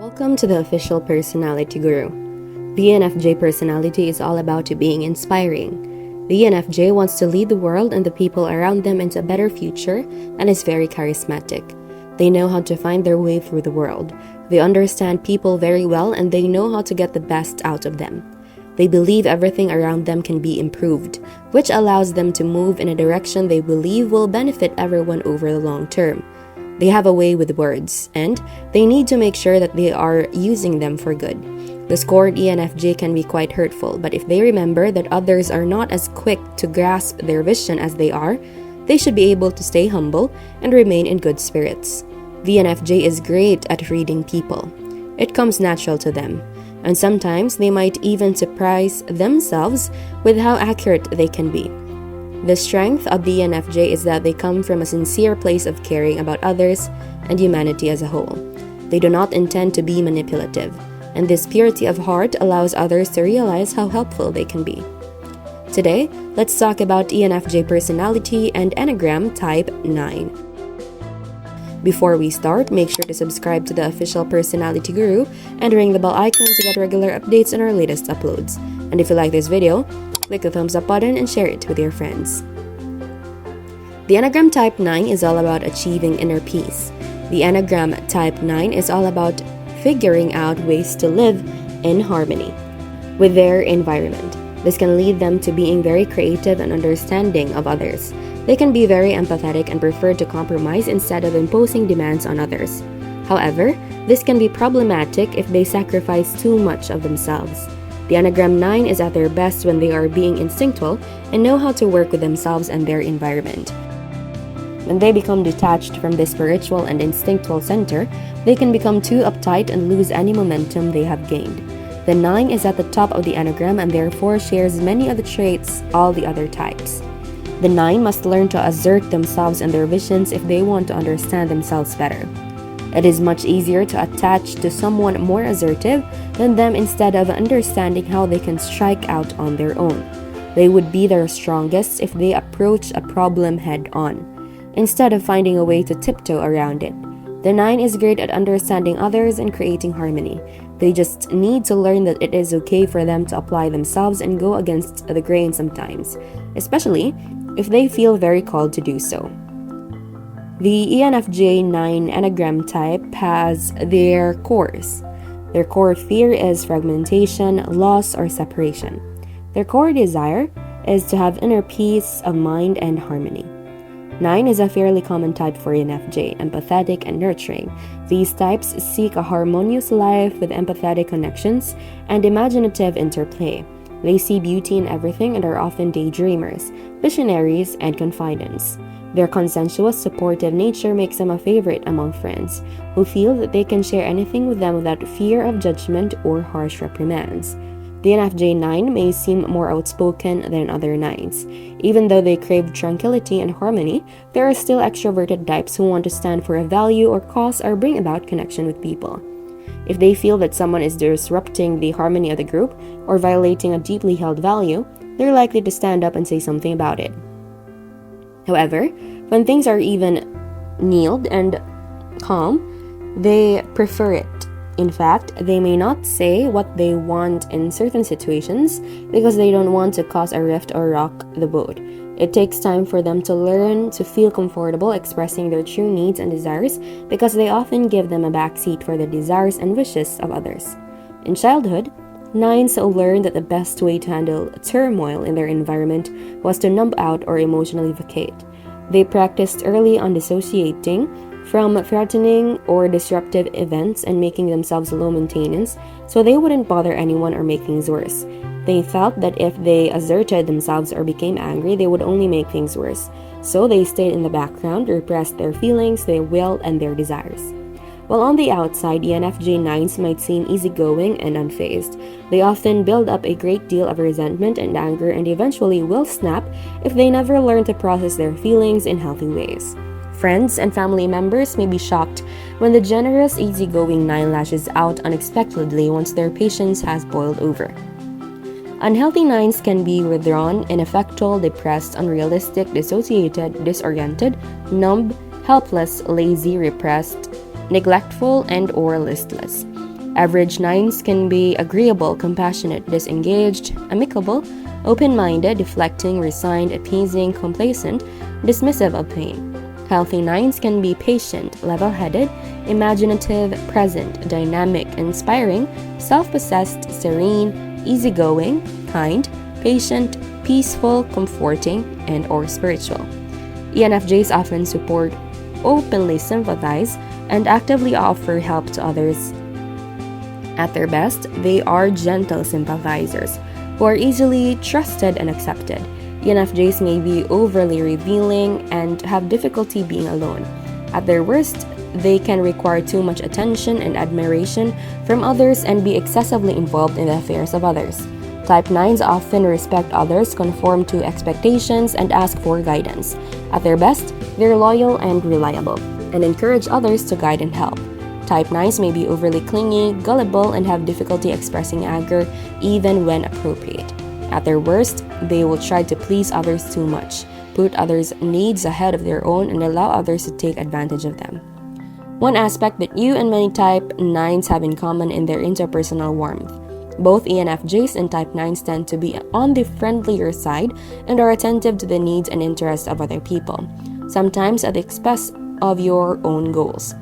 Welcome to the Official Personality Guru. The ENFJ personality is all about being inspiring. The ENFJ wants to lead the world and the people around them into a better future and is very charismatic. They know how to find their way through the world. They understand people very well and they know how to get the best out of them. They believe everything around them can be improved, which allows them to move in a direction they believe will benefit everyone over the long term. They have a way with words, and they need to make sure that they are using them for good. The scored ENFJ can be quite hurtful, but if they remember that others are not as quick to grasp their vision as they are, they should be able to stay humble and remain in good spirits. The ENFJ is great at reading people. It comes natural to them, and sometimes they might even surprise themselves with how accurate they can be. The strength of the ENFJ is that they come from a sincere place of caring about others and humanity as a whole. They do not intend to be manipulative, and this purity of heart allows others to realize how helpful they can be. Today, let's talk about ENFJ personality and Enneagram Type 9. Before we start, make sure to subscribe to the Official Personality Guru and ring the bell icon to get regular updates on our latest uploads. And if you like this video, click the thumbs up button and share it with your friends. The Enneagram Type 9 is all about achieving inner peace. The Enneagram Type 9 is all about figuring out ways to live in harmony with their environment. This can lead them to being very creative and understanding of others. They can be very empathetic and prefer to compromise instead of imposing demands on others. However, this can be problematic if they sacrifice too much of themselves. The Enneagram 9 is at their best when they are being instinctual and know how to work with themselves and their environment. When they become detached from the spiritual and instinctual center, they can become too uptight and lose any momentum they have gained. The 9 is at the top of the Enneagram and therefore shares many of the traits all the other types. The 9 must learn to assert themselves and their visions if they want to understand themselves better. It is much easier to attach to someone more assertive than them instead of understanding how they can strike out on their own. They would be their strongest if they approach a problem head-on, instead of finding a way to tiptoe around it. The 9 is great at understanding others and creating harmony. They just need to learn that it is okay for them to apply themselves and go against the grain sometimes, especially if they feel very called to do so. The ENFJ 9 Enneagram type has their cores. Their core fear is fragmentation, loss, or separation. Their core desire is to have inner peace of mind and harmony. 9 is a fairly common type for ENFJ, empathetic and nurturing. These types seek a harmonious life with empathetic connections and imaginative interplay. They see beauty in everything and are often daydreamers, visionaries, and confidants. Their consensuous, supportive nature makes them a favorite among friends, who feel that they can share anything with them without fear of judgment or harsh reprimands. The ENFJ 9 may seem more outspoken than other 9s. Even though they crave tranquility and harmony, there are still extroverted types who want to stand for a value or cause or bring about connection with people. If they feel that someone is disrupting the harmony of the group or violating a deeply held value, they're likely to stand up and say something about it. However, when things are even-keeled and calm, they prefer it. In fact, they may not say what they want in certain situations because they don't want to cause a rift or rock the boat. It takes time for them to learn to feel comfortable expressing their true needs and desires because they often give them a backseat for the desires and wishes of others. In childhood, 9s learned that the best way to handle turmoil in their environment was to numb out or emotionally vacate. They practiced early on dissociating from threatening or disruptive events and making themselves low maintenance so they wouldn't bother anyone or make things worse. They felt that if they asserted themselves or became angry, they would only make things worse. So they stayed in the background, repressed their feelings, their will, and their desires. While on the outside, ENFJ 9s might seem easygoing and unfazed. They often build up a great deal of resentment and anger and eventually will snap if they never learn to process their feelings in healthy ways. Friends and family members may be shocked when the generous, easygoing 9 lashes out unexpectedly once their patience has boiled over. Unhealthy 9s can be withdrawn, ineffectual, depressed, unrealistic, dissociated, disoriented, numb, helpless, lazy, repressed, neglectful, and/or listless. Average 9s can be agreeable, compassionate, disengaged, amicable, open-minded, deflecting, resigned, appeasing, complacent, dismissive of pain. Healthy 9s can be patient, level-headed, imaginative, present, dynamic, inspiring, self-possessed, serene, easygoing, kind, patient, peaceful, comforting, and or spiritual. ENFJs often support, openly sympathize, and actively offer help to others. At their best, they are gentle sympathizers who are easily trusted and accepted. ENFJs may be overly revealing and have difficulty being alone. At their worst, they can require too much attention and admiration from others and be excessively involved in the affairs of others. Type 9s often respect others, conform to expectations, and ask for guidance. At their best, they're loyal and reliable, and encourage others to guide and help. Type 9s may be overly clingy, gullible, and have difficulty expressing anger even when appropriate. At their worst, they will try to please others too much, put others' needs ahead of their own, and allow others to take advantage of them. One aspect that you and many Type 9s have in common is their interpersonal warmth. Both ENFJs and Type 9s tend to be on the friendlier side and are attentive to the needs and interests of other people, sometimes at the expense of your own goals.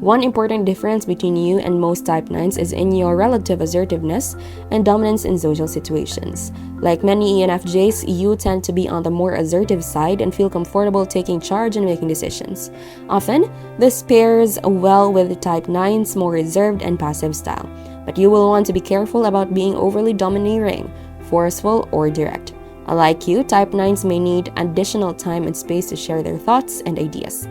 One important difference between you and most Type 9s is in your relative assertiveness and dominance in social situations. Like many ENFJs, you tend to be on the more assertive side and feel comfortable taking charge and making decisions. Often, this pairs well with the Type 9's more reserved and passive style, but you will want to be careful about being overly domineering, forceful, or direct. Unlike you, Type 9s may need additional time and space to share their thoughts and ideas.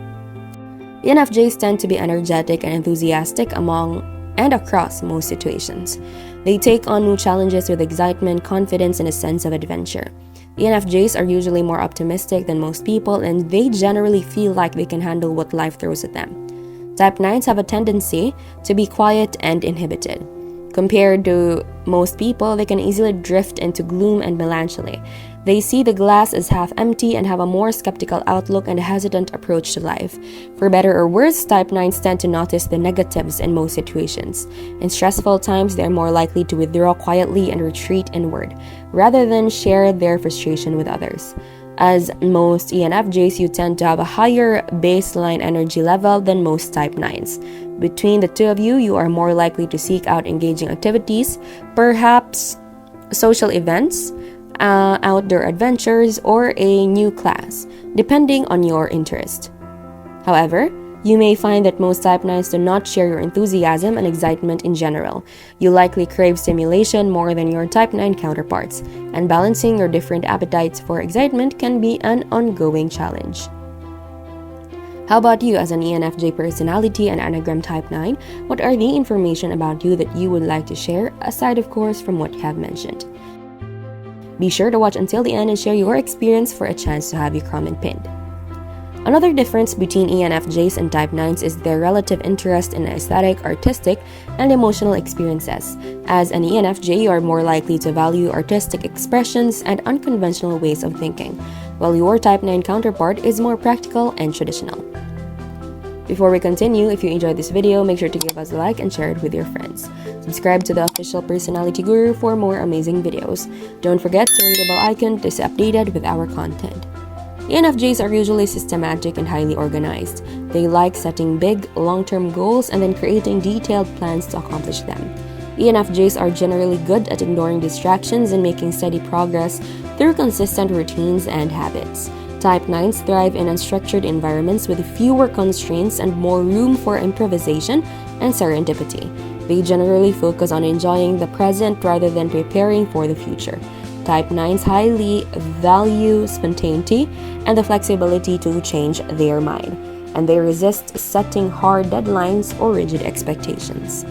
ENFJs tend to be energetic and enthusiastic among and across most situations. They take on new challenges with excitement, confidence, and a sense of adventure. ENFJs are usually more optimistic than most people, and they generally feel like they can handle what life throws at them. Type 9s have a tendency to be quiet and inhibited. Compared to most people, they can easily drift into gloom and melancholy. They see the glass as half empty and have a more skeptical outlook and a hesitant approach to life. For better or worse, Type 9s tend to notice the negatives in most situations. In stressful times, they are more likely to withdraw quietly and retreat inward, rather than share their frustration with others. As most ENFJs, you tend to have a higher baseline energy level than most Type 9s. Between the two of you, you are more likely to seek out engaging activities, perhaps social events, outdoor adventures, or a new class, depending on your interest. However, you may find that most Type 9s do not share your enthusiasm and excitement in general. You likely crave stimulation more than your Type 9 counterparts, and balancing your different appetites for excitement can be an ongoing challenge. How about you as an ENFJ personality and Enneagram Type 9? What are the information about you that you would like to share, aside of course from what you have mentioned? Be sure to watch until the end and share your experience for a chance to have your comment pinned. Another difference between ENFJs and Type 9s is their relative interest in aesthetic, artistic, and emotional experiences. As an ENFJ, you are more likely to value artistic expressions and unconventional ways of thinking, while your Type 9 counterpart is more practical and traditional. Before we continue, if you enjoyed this video, make sure to give us a like and share it with your friends. Subscribe to the Official Personality Guru for more amazing videos. Don't forget to ring the bell icon to stay updated with our content. ENFJs are usually systematic and highly organized. They like setting big, long-term goals and then creating detailed plans to accomplish them. ENFJs are generally good at ignoring distractions and making steady progress through consistent routines and habits. Type 9s thrive in unstructured environments with fewer constraints and more room for improvisation and serendipity. They generally focus on enjoying the present rather than preparing for the future. Type 9s highly value spontaneity and the flexibility to change their mind, and they resist setting hard deadlines or rigid expectations.